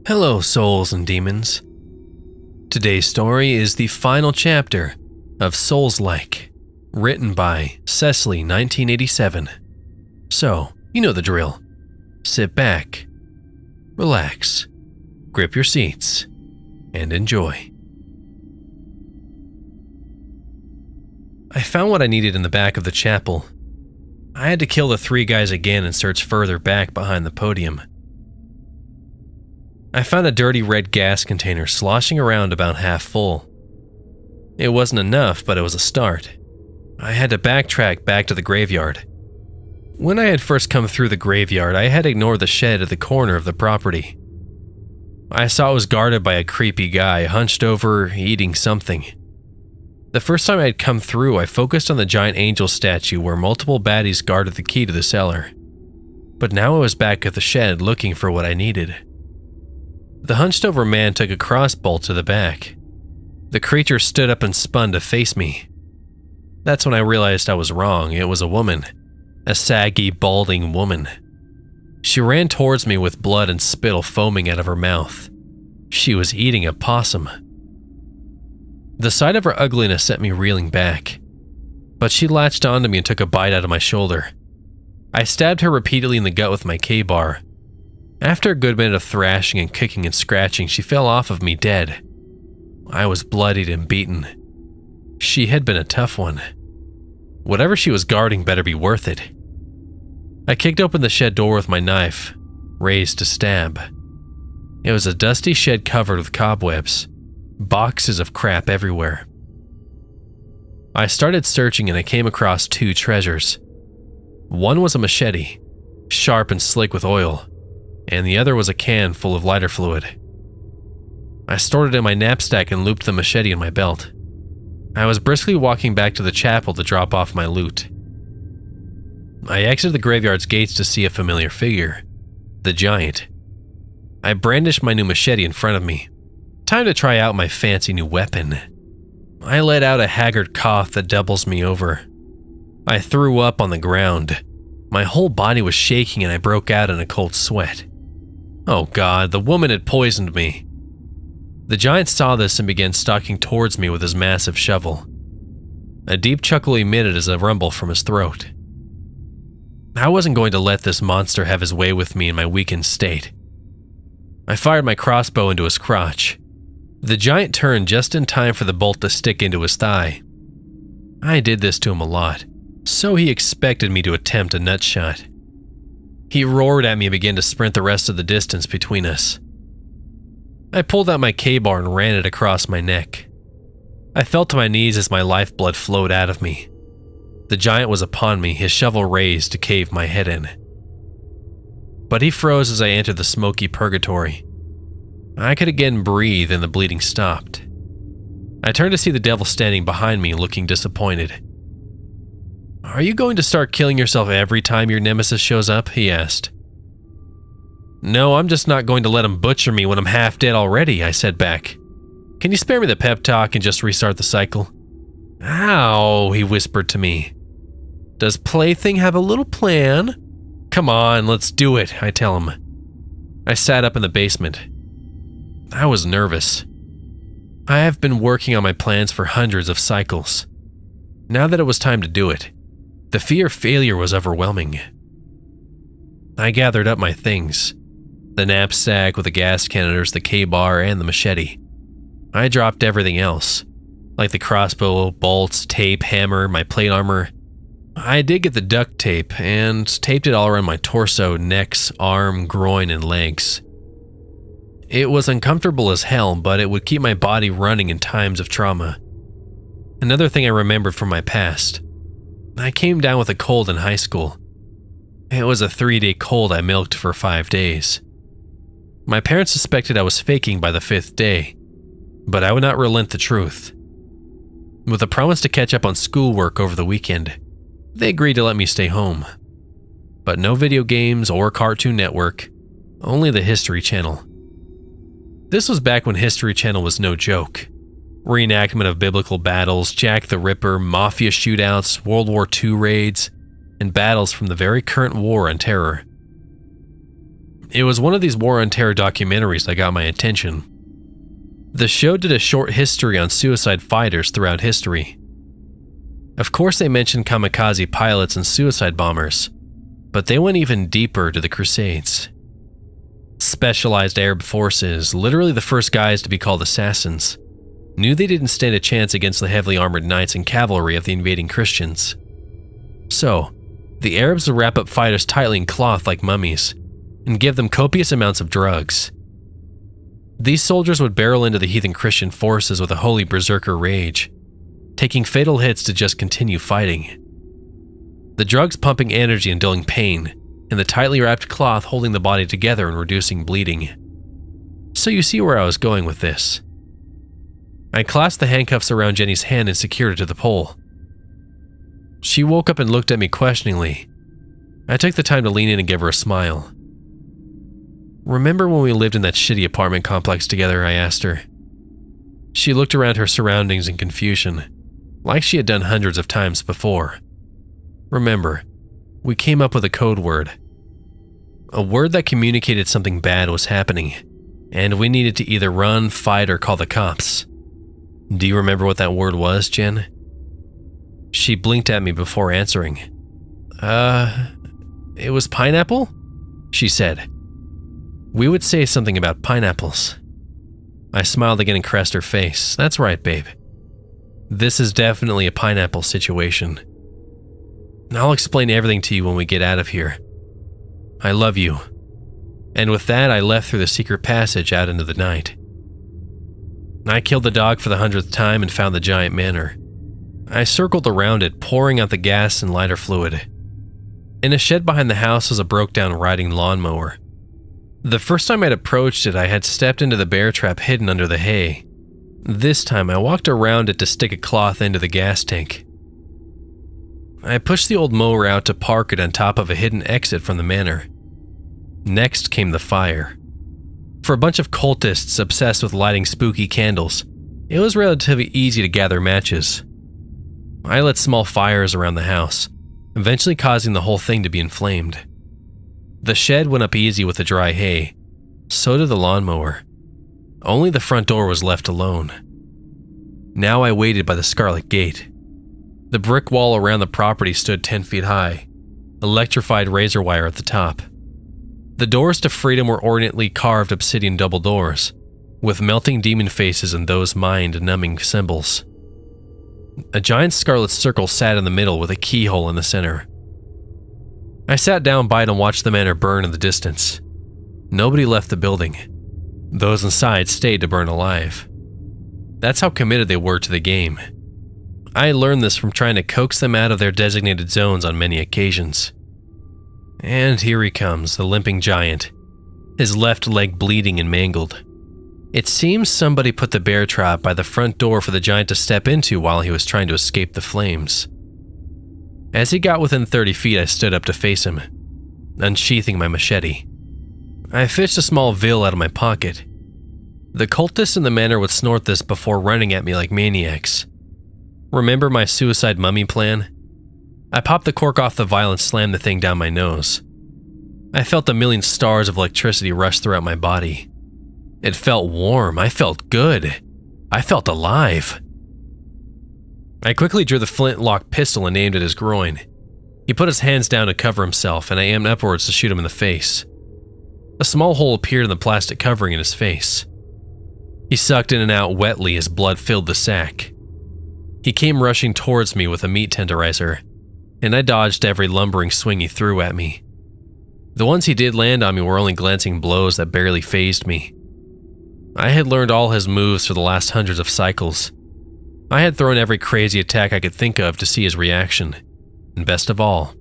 Hello, souls and demons. Today's story is the final chapter of Souls-like, written by Cesly 1987. So, you know the drill. Sit back, relax, grip your seats, and enjoy. I found what I needed in the back of the chapel. I had to kill the 3 guys again and search further back behind the podium. I found a dirty red gas container sloshing around about half full. It wasn't enough, but it was a start. I had to backtrack back to the graveyard. When I had first come through the graveyard, I had ignored the shed at the corner of the property. I saw it was guarded by a creepy guy hunched over, eating something. The first time I had come through, I focused on the giant angel statue where multiple baddies guarded the key to the cellar. But now I was back at the shed looking for what I needed. The hunched over man took a crossbolt to the back. The creature stood up and spun to face me. That's when I realized I was wrong. It was a woman. A saggy, balding woman. She ran towards me with blood and spittle foaming out of her mouth. She was eating a possum. The sight of her ugliness sent me reeling back. But she latched onto me and took a bite out of my shoulder. I stabbed her repeatedly in the gut with my K-bar. After a good minute of thrashing and kicking and scratching, she fell off of me dead. I was bloodied and beaten. She had been a tough one. Whatever she was guarding better be worth it. I kicked open the shed door with my knife, raised to stab. It was a dusty shed covered with cobwebs, boxes of crap everywhere. I started searching and I came across 2 treasures. One was a machete, sharp and slick with oil, and the other was a can full of lighter fluid. I stored it in my knapsack and looped the machete in my belt. I was briskly walking back to the chapel to drop off my loot. I exited the graveyard's gates to see a familiar figure, the giant. I brandished my new machete in front of me. Time to try out my fancy new weapon. I let out a haggard cough that doubles me over. I threw up on the ground. My whole body was shaking and I broke out in a cold sweat. Oh God, the woman had poisoned me. The giant saw this and began stalking towards me with his massive shovel. A deep chuckle emitted as a rumble from his throat. I wasn't going to let this monster have his way with me in my weakened state. I fired my crossbow into his crotch. The giant turned just in time for the bolt to stick into his thigh. I did this to him a lot, so he expected me to attempt a nut shot. He roared at me and began to sprint the rest of the distance between us. I pulled out my K-bar and ran it across my neck. I fell to my knees as my lifeblood flowed out of me. The giant was upon me, his shovel raised to cave my head in. But he froze as I entered the smoky purgatory. I could again breathe and the bleeding stopped. I turned to see the devil standing behind me, looking disappointed. "Are you going to start killing yourself every time your nemesis shows up?" he asked. "No, I'm just not going to let him butcher me when I'm half dead already," I said back. "Can you spare me the pep talk and just restart the cycle?" "Ow," he whispered to me. "Does Plaything have a little plan?" "Come on, let's do it," I tell him. I sat up in the basement. I was nervous. I have been working on my plans for hundreds of cycles. Now that it was time to do it, the fear of failure was overwhelming. I gathered up my things. The knapsack with the gas canisters, the K-bar, and the machete. I dropped everything else, like the crossbow, bolts, tape, hammer, my plate armor. I did get the duct tape and taped it all around my torso, necks, arm, groin, and legs. It was uncomfortable as hell, but it would keep my body running in times of trauma. Another thing I remembered from my past. I came down with a cold in high school. It was a 3-day cold I milked for 5 days. My parents suspected I was faking by the 5th day, but I would not relent the truth. With a promise to catch up on schoolwork over the weekend, they agreed to let me stay home. But no video games or Cartoon Network, only the History Channel. This was back when History Channel was no joke. Reenactment of biblical battles, Jack the Ripper, mafia shootouts, World War II raids, and battles from the very current war on terror. It was one of these War on Terror documentaries that got my attention. The show did a short history on suicide fighters throughout history. Of course, they mentioned kamikaze pilots and suicide bombers, but they went even deeper to the Crusades. Specialized Arab forces, literally the first guys to be called assassins, knew they didn't stand a chance against the heavily armored knights and cavalry of the invading Christians. So, the Arabs would wrap up fighters tightly in cloth like mummies and give them copious amounts of drugs. These soldiers would barrel into the heathen Christian forces with a holy berserker rage, taking fatal hits to just continue fighting. The drugs pumping energy and dulling pain, and the tightly wrapped cloth holding the body together and reducing bleeding. So you see where I was going with this. I clasped the handcuffs around Jenny's hand and secured it to the pole. She woke up and looked at me questioningly. I took the time to lean in and give her a smile. "Remember when we lived in that shitty apartment complex together?" I asked her. She looked around her surroundings in confusion, like she had done hundreds of times before. "Remember, we came up with a code word. A word that communicated something bad was happening, and we needed to either run, fight, or call the cops. Do you remember what that word was, Jen?" She blinked at me before answering. It was pineapple?" she said. "We would say something about pineapples." I smiled again and caressed her face. "That's right, babe. This is definitely a pineapple situation. I'll explain everything to you when we get out of here. I love you." And with that, I left through the secret passage out into the night. I killed the dog for the 100th time and found the giant manor. I circled around it, pouring out the gas and lighter fluid. In a shed behind the house was a broke-down riding lawnmower. The first time I'd approached it, I had stepped into the bear trap hidden under the hay. This time, I walked around it to stick a cloth into the gas tank. I pushed the old mower out to park it on top of a hidden exit from the manor. Next came the fire. For a bunch of cultists obsessed with lighting spooky candles, it was relatively easy to gather matches. I lit small fires around the house, eventually causing the whole thing to be inflamed. The shed went up easy with the dry hay, so did the lawnmower. Only the front door was left alone. Now I waited by the Scarlet Gate. The brick wall around the property stood 10 feet high, electrified razor wire at the top. The doors to freedom were ornately carved obsidian double doors, with melting demon faces and those mind-numbing symbols. A giant scarlet circle sat in the middle with a keyhole in the center. I sat down by it and watched the manor burn in the distance. Nobody left the building. Those inside stayed to burn alive. That's how committed they were to the game. I learned this from trying to coax them out of their designated zones on many occasions. And here he comes, the limping giant, his left leg bleeding and mangled. It seems somebody put the bear trap by the front door for the giant to step into while he was trying to escape the flames. As he got within 30 feet, I stood up to face him, unsheathing my machete. I fished a small vial out of my pocket. The cultists in the manor would snort this before running at me like maniacs. Remember my suicide mummy plan? I popped the cork off the vial and slammed the thing down my nose. I felt a million stars of electricity rush throughout my body. It felt warm. I felt good. I felt alive. I quickly drew the flintlock pistol and aimed at his groin. He put his hands down to cover himself, and I aimed upwards to shoot him in the face. A small hole appeared in the plastic covering in his face. He sucked in and out wetly as blood filled the sack. He came rushing towards me with a meat tenderizer, and I dodged every lumbering swing he threw at me. The ones he did land on me were only glancing blows that barely fazed me. I had learned all his moves for the last hundreds of cycles. I had thrown every crazy attack I could think of to see his reaction, and best of all,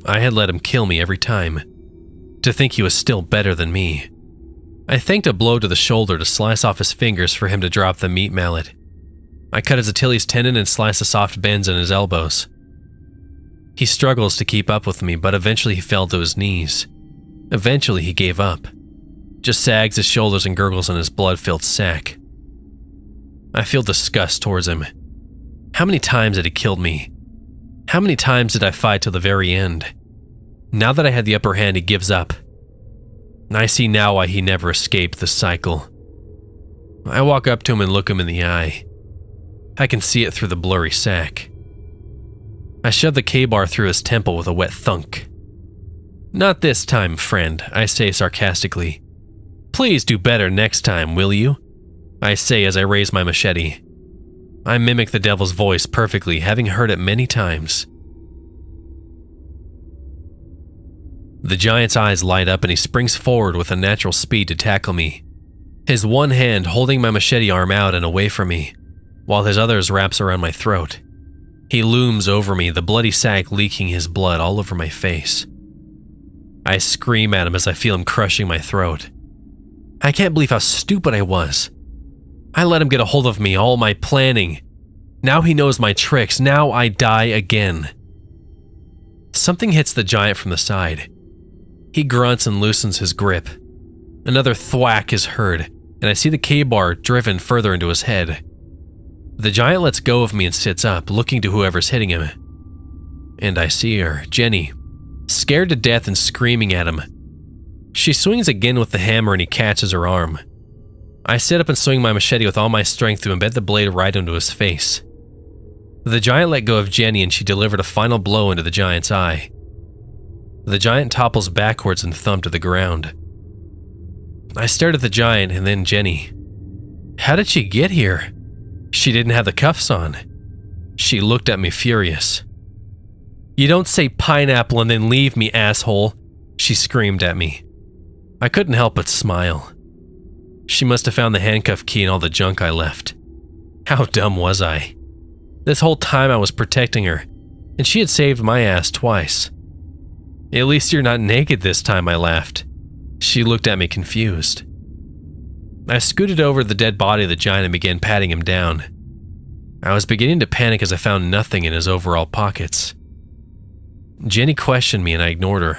I had let him kill me every time, to think he was still better than me. I thanked a blow to the shoulder to slice off his fingers for him to drop the meat mallet. I cut his Achilles tendon and sliced the soft bends in his elbows. He struggles to keep up with me, but eventually he fell to his knees. Eventually he gave up, just sags his shoulders and gurgles in his blood-filled sack. I feel disgust towards him. How many times had he killed me? How many times did I fight till the very end? Now that I had the upper hand, he gives up. I see now why he never escaped the cycle. I walk up to him and look him in the eye. I can see it through the blurry sack. I shove the K-bar through his temple with a wet thunk. "Not this time, friend," I say sarcastically. "Please do better next time, will you?" I say as I raise my machete. I mimic the devil's voice perfectly, having heard it many times. The giant's eyes light up and he springs forward with unnatural speed to tackle me, his one hand holding my machete arm out and away from me, while his other wraps around my throat. He looms over me, the bloody sack leaking his blood all over my face. I scream at him as I feel him crushing my throat. I can't believe how stupid I was. I let him get a hold of me, all my planning. Now he knows my tricks, now I die again. Something hits the giant from the side. He grunts and loosens his grip. Another thwack is heard, and I see the K-bar driven further into his head. The giant lets go of me and sits up, looking to whoever's hitting him. And I see her, Jenny, scared to death and screaming at him. She swings again with the hammer and he catches her arm. I sit up and swing my machete with all my strength to embed the blade right into his face. The giant let go of Jenny and she delivered a final blow into the giant's eye. The giant topples backwards and thumped to the ground. I stared at the giant and then Jenny. How did she get here? She didn't have the cuffs on. She looked at me furious. "You don't say pineapple and then leave me, asshole," she screamed at me. I couldn't help but smile. She must have found the handcuff key and all the junk I left. How dumb was I? This whole time I was protecting her, and she had saved my ass twice. "At least you're not naked this time," I laughed. She looked at me confused. I scooted over to the dead body of the giant and began patting him down. I was beginning to panic as I found nothing in his overall pockets. Jenny questioned me and I ignored her.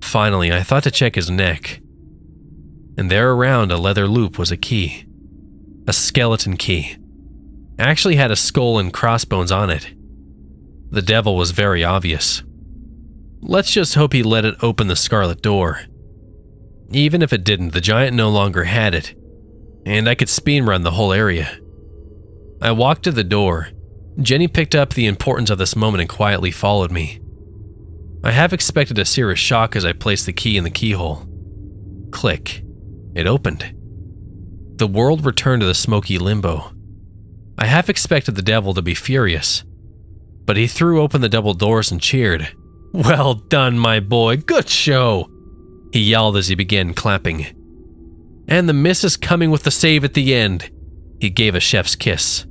Finally, I thought to check his neck. And there around a leather loop was a key. A skeleton key. Actually had a skull and crossbones on it. The devil was very obvious. Let's just hope he let it open the scarlet door. Even if it didn't, the giant no longer had it, and I could speed run the whole area. I walked to the door. Jenny picked up the importance of this moment and quietly followed me. I half expected a serious shock as I placed the key in the keyhole. Click. It opened. The world returned to the smoky limbo. I half expected the devil to be furious, but he threw open the double doors and cheered. "Well done, my boy, good show," he yelled as he began clapping. "And the miss is coming with the save at the end." He gave a chef's kiss.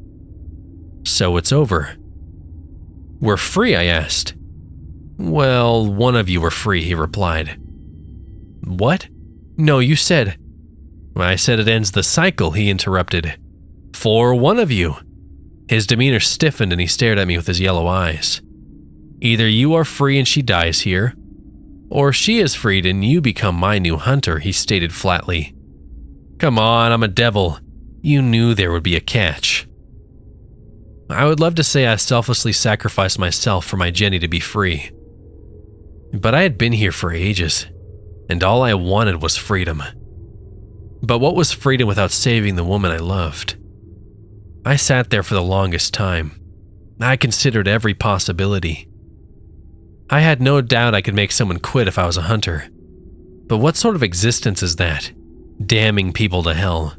"So it's over." "We're free?" I asked. "Well, one of you were free," he replied. "What? No, you said..." "I said it ends the cycle," he interrupted. "For one of you." His demeanor stiffened and he stared at me with his yellow eyes. "Either you are free and she dies here, or she is freed and you become my new hunter," he stated flatly. "Come on, I'm a devil. You knew there would be a catch." I would love to say I selflessly sacrificed myself for my Jenny to be free. But I had been here for ages, and all I wanted was freedom. But what was freedom without saving the woman I loved? I sat there for the longest time. I considered every possibility. I had no doubt I could make someone quit if I was a hunter. But what sort of existence is that? Damning people to hell.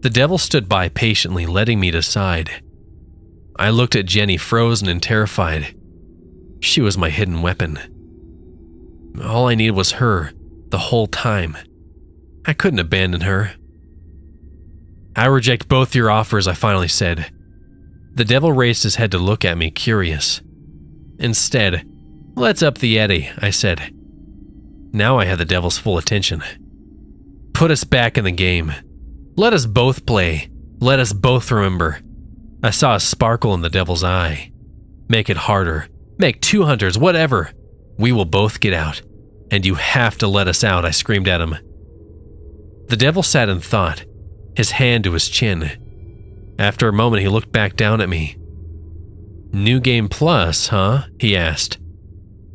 The devil stood by patiently, letting me decide. I looked at Jenny, frozen and terrified. She was my hidden weapon. All I needed was her, the whole time. I couldn't abandon her. "I reject both your offers," I finally said. The devil raised his head to look at me, curious. Instead, "Let's up the ante," I said. Now I had the devil's full attention. "Put us back in the game. Let us both play. Let us both remember." I saw a sparkle in the devil's eye. "Make it harder. Make 2 hunters, whatever. We will both get out. And you have to let us out," I screamed at him. The devil sat in thought, his hand to his chin. After a moment, he looked back down at me. "New game plus, huh?" he asked.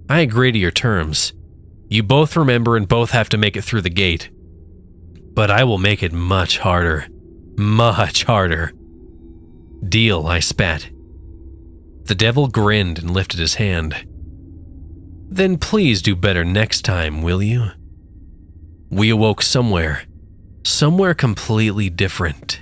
"I agree to your terms. You both remember and both have to make it through the gate. But I will make it much harder. Much harder. Deal, I spat. The devil grinned and lifted his hand. Then please do better next time, will you? We awoke somewhere completely different.